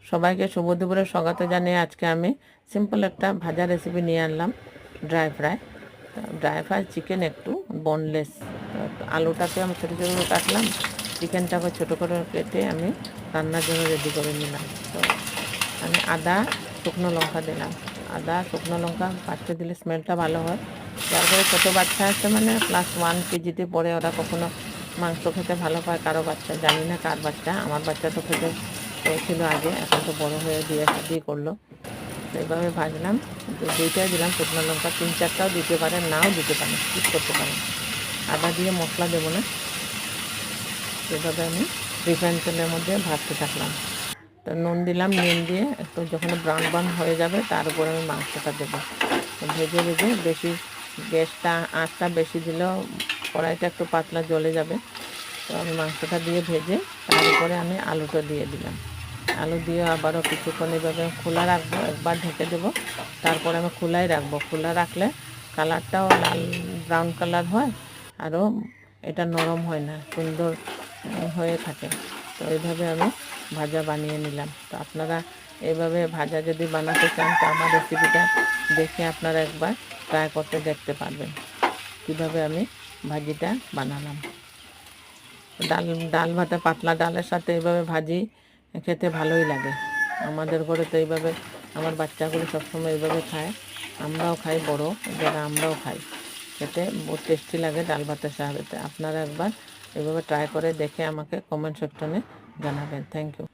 সবাইকে শুভ দুপুরের স্বাগত জানিয়ে আজকে আমি সিম্পল একটা ভাজা রেসিপি নিয়ে আনলাম, ড্রাই ফ্রাই চিকেন, একটু বোনলেস। আলুটাকে আমি ছোটো ছোটো করে কাটলাম, চিকেনটাকে ছোটো করে কেটে আমি রান্নার জন্য রেডি করে নিলাম। তো আমি আদা শুকনো লঙ্কা দিলাম, আদা শুকনো লঙ্কা পাঁচটা দিলে স্মেলটা ভালো হয়। তারপরে ছোটো বাচ্চা আছে, মানে +1 কেজিতে পড়ে, ওরা কখনো মাংস খেতে ভালো পায়, কারো বাচ্চা জানি না কার বাচ্চা, আমার বাচ্চা তো খেতে ছিল আগে, এখন তো বড় হয়ে বিয়ে শাদি করলো। তো এইভাবে ভাজলাম, দুইটাই দিলাম শুকনো লঙ্কা, 3-4টাও দিতে পারেন, নাও দিতে পারেন, স্কিপ করতে পারেন। আদা দিয়ে মশলা দেবো না, এভাবে আমি রিফাইন তেলের মধ্যে ভাজতে থাকলাম। তো নুন দিলাম, নুন দিয়ে একটু যখন ব্রাউন ব্রাউন হয়ে যাবে তার উপরে আমি মাংসটা দেবো। ভেজে ভেজে বেশি গ্যাসটা আঁচটা বেশি দিলেও কড়াইটা একটু পাতলা জ্বলে যাবে। তো আমি মাংসটা দিয়ে ভেজে তার উপরে আমি আলুটা দিয়ে দিলাম। আলু দিয়ে আবারও কিছুক্ষণ এভাবে খোলা রাখবো, একবার ঢেকে দেবো, তারপরে আমি খোলাই রাখবো। খোলা রাখলে কালারটাও লাল ব্রাউন কালার হয়, আরও এটা নরম হয় না, সুন্দর হয়ে থাকে। তো এইভাবে আমি ভাজা বানিয়ে নিলাম। তো আপনারা এইভাবে ভাজা যদি বানাতে চান তো আমার রেসিপিটা দেখে আপনারা একবার ট্রাই করতে দেখতে পারবেন কীভাবে আমি ভাজিটা বানালাম। ডাল ডাল ভাতে, পাতলা ডালের সাথে এইভাবে ভাজি খেতে ভালোই লাগে। আমাদের ঘরে তো এইভাবে আমার বাচ্চাগুলো সবসময় এইভাবে খায়, আমরাও খাই, বড় যারা আমরাও খাই, খেতে বহুত টেস্টি লাগে ডাল ভাতের সাথে। আপনারা একবার এইভাবে ট্রাই করে দেখে আমাকে কমেন্ট সেকশনে জানাবেন। Thank you.